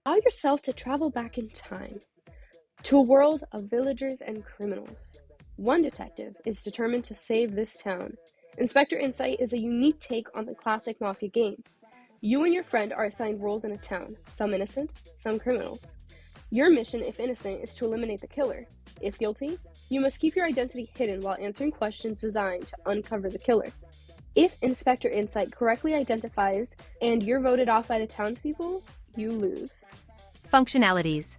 Allow yourself to travel back in time to a world of villagers and criminals. One detective is determined to save this town. Inspector Insight is a unique take on the classic Mafia game. You and your friend are assigned roles in a town, some innocent, some criminals. Your mission, if innocent, is to eliminate the killer. If guilty, you must keep your identity hidden while answering questions designed to uncover the killer. If Inspector Insight correctly identifies and you're voted off by the townspeople, you lose. Functionalities.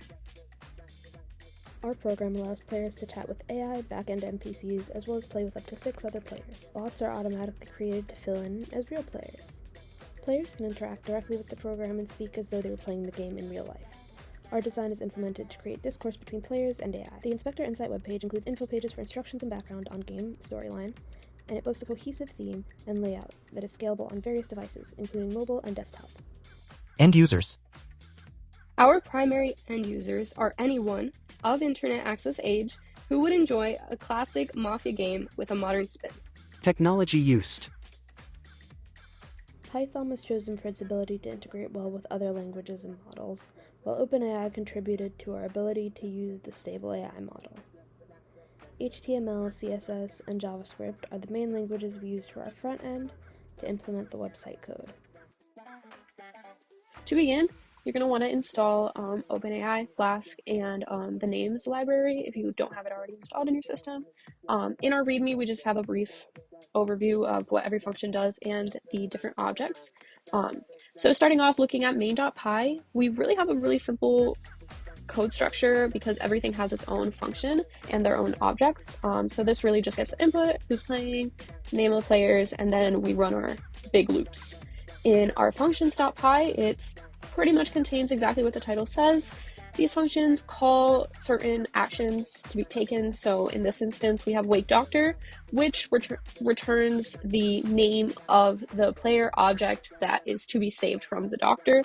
Our program allows players to chat with AI, backend NPCs, as well as play with up to 6 other players. Bots are automatically created to fill in as real players. Players can interact directly with the program and speak as though they were playing the game in real life. Our design is implemented to create discourse between players and AI. The Inspector Insight webpage includes info pages for instructions and background on game storyline, and it boasts a cohesive theme and layout that is scalable on various devices, including mobile and desktop. End users. Our primary end users are anyone of internet access age who would enjoy a classic Mafia game with a modern spin. Technology used. Python was chosen for its ability to integrate well with other languages and models, while OpenAI contributed to our ability to use the stable AI model. HTML, CSS, and JavaScript are the main languages we use for our front end to implement the website code. To begin, you're going to want to install OpenAI, Flask, and the names library if you don't have it already installed in your system. In our README, we just have a brief overview of what every function does and the different objects. So starting off looking at main.py, we really have a really simple code structure because everything has its own function and their own objects. So this really just gets the input, who's playing, name of the players, and then we run our big loops. In our functions.py, it's pretty much contains exactly what the title says. These functions call certain actions to be taken. So in this instance, we have wake doctor, which returns the name of the player object that is to be saved from the doctor.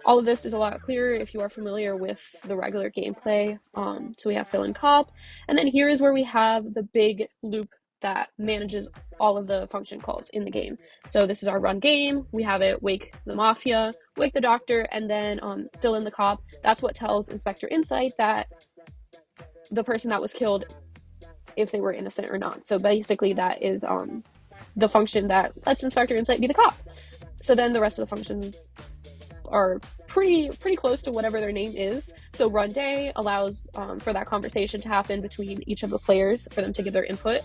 All of this is a lot clearer if you are familiar with the regular gameplay. So we have fill and cop, and then here is where we have the big loop that manages all of the function calls in the game. So this is our run game. We have it wake the mafia, wake the doctor, and then fill in the cop. That's what tells Inspector Insight that the person that was killed, if they were innocent or not. So basically that is the function that lets Inspector Insight be the cop. So then the rest of the functions are pretty close to whatever their name is. So run day allows for that conversation to happen between each of the players for them to give their input.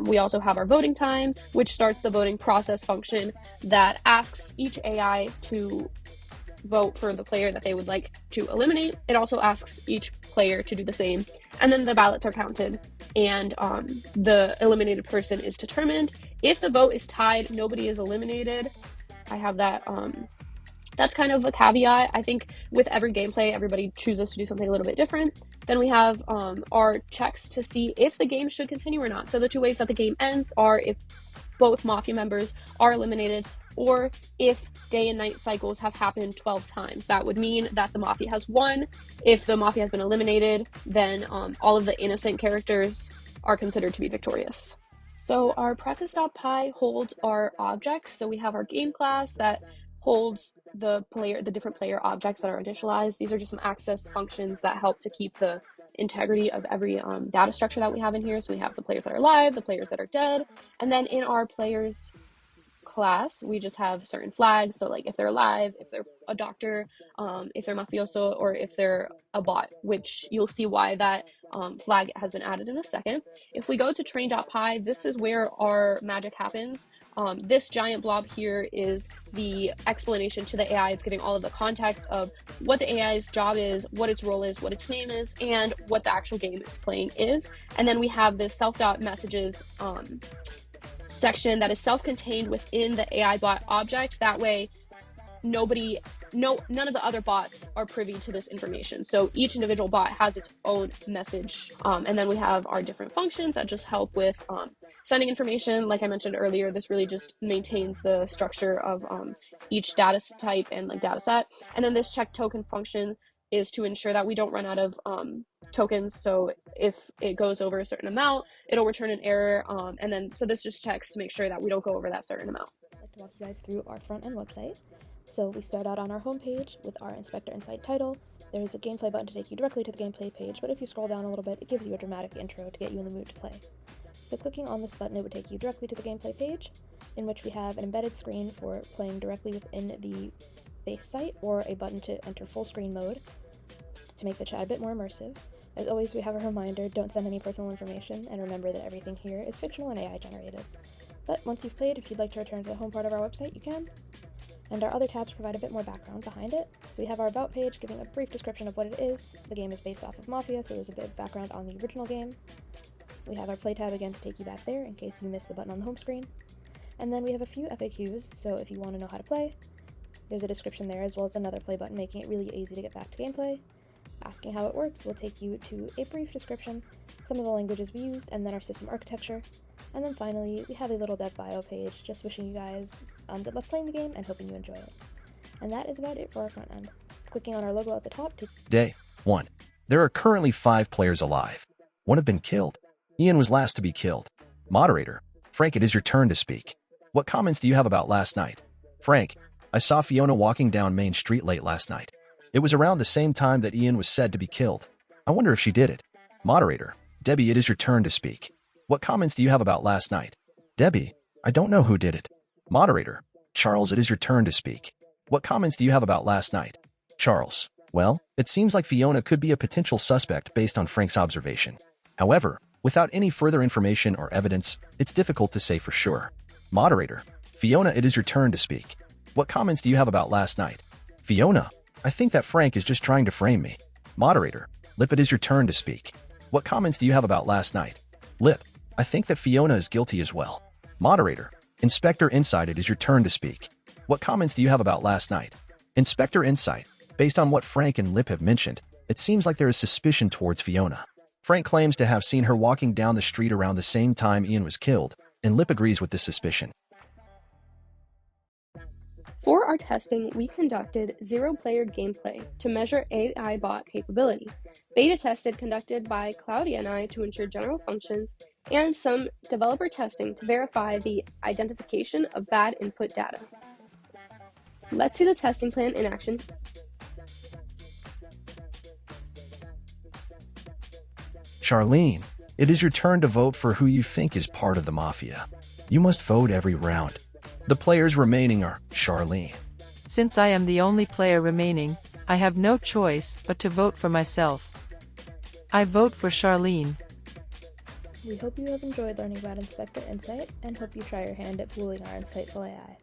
We also have our voting time, which starts the voting process function that asks each AI to vote for the player that they would like to eliminate. It also asks each player to do the same. And then the ballots are counted and the eliminated person is determined. If the vote is tied, nobody is eliminated. I have that that's kind of a caveat. I think with every gameplay, everybody chooses to do something a little bit different. Then we have our checks to see if the game should continue or not. So the two ways that the game ends are if both Mafia members are eliminated or if day and night cycles have happened 12 times. That would mean that the Mafia has won. If the Mafia has been eliminated, then all of the innocent characters are considered to be victorious. So our preface.py holds our objects. So we have our game class that holds the different player objects that are initialized. These are just some access functions that help to keep the integrity of every data structure that we have in here. So we have the players that are alive, the players that are dead, and then in our players class, we just have certain flags. So like if they're alive, if they're a doctor, if they're mafioso, or if they're a bot, which you'll see why that flag has been added in a second. If we go to train.py, this is where our magic happens. This giant blob here is the explanation to the AI. It's giving all of the context of what the AI's job is, what its role is, what its name is, and what the actual game it's playing is. And then we have this self.messages section that is self-contained within the AI bot object. That way, none of the other bots are privy to this information. So each individual bot has its own message. And then we have our different functions that just help with sending information. Like I mentioned earlier, this really just maintains the structure of each data type and like data set. And then this check token function is to ensure that we don't run out of tokens. So if it goes over a certain amount, it'll return an error. So this just checks to make sure that we don't go over that certain amount. I'd like to walk you guys through our front-end website. So we start out on our home page with our Inspector Insight title. There is a gameplay button to take you directly to the gameplay page, but if you scroll down a little bit, it gives you a dramatic intro to get you in the mood to play. So clicking on this button, it would take you directly to the gameplay page, in which we have an embedded screen for playing directly within the base site, or a button to enter full screen mode to make the chat a bit more immersive. As always, we have a reminder, don't send any personal information, and remember that everything here is fictional and AI generated. But once you've played, if you'd like to return to the home part of our website, you can. And our other tabs provide a bit more background behind it. So we have our About page giving a brief description of what it is. The game is based off of Mafia, so there's a bit of background on the original game. We have our Play tab again to take you back there in case you missed the button on the home screen. And then we have a few FAQs, so if you want to know how to play, there's a description there, as well as another play button making it really easy to get back to gameplay. Asking how it works will take you to a brief description, some of the languages we used, and then our system architecture. And then finally, we have a little dev bio page, just wishing you guys good luck playing the game and hoping you enjoy it. And that is about it for our front end. Clicking on our logo at the top to Day 1. There are currently 5 players alive. 1 have been killed. Ian was last to be killed. Moderator, Frank, it is your turn to speak. What comments do you have about last night? Frank, I saw Fiona walking down Main Street late last night. It was around the same time that Ian was said to be killed. I wonder if she did it. Moderator, Debbie, it is your turn to speak. What comments do you have about last night? Debbie, I don't know who did it. Moderator, Charles, it is your turn to speak. What comments do you have about last night? Charles, well, it seems like Fiona could be a potential suspect based on Frank's observation. However, without any further information or evidence, it's difficult to say for sure. Moderator, Fiona, it is your turn to speak. What comments do you have about last night? Fiona, I think that Frank is just trying to frame me. Moderator, Lip, it is your turn to speak. What comments do you have about last night? Lip, I think that Fiona is guilty as well. Moderator, Inspector Insight, it is your turn to speak. What comments do you have about last night? Inspector Insight, based on what Frank and Lip have mentioned, it seems like there is suspicion towards Fiona. Frank claims to have seen her walking down the street around the same time Ian was killed, and Lip agrees with this suspicion. For our testing, we conducted zero-player gameplay to measure AI bot capability, beta tested conducted by Claudia and I to ensure general functions, and some developer testing to verify the identification of bad input data. Let's see the testing plan in action. Charlene, it is your turn to vote for who you think is part of the Mafia. You must vote every round. The players remaining are Charlene. Since I am the only player remaining, I have no choice but to vote for myself. I vote for Charlene. We hope you have enjoyed learning about Inspector Insight, and hope you try your hand at fooling our insightful AI.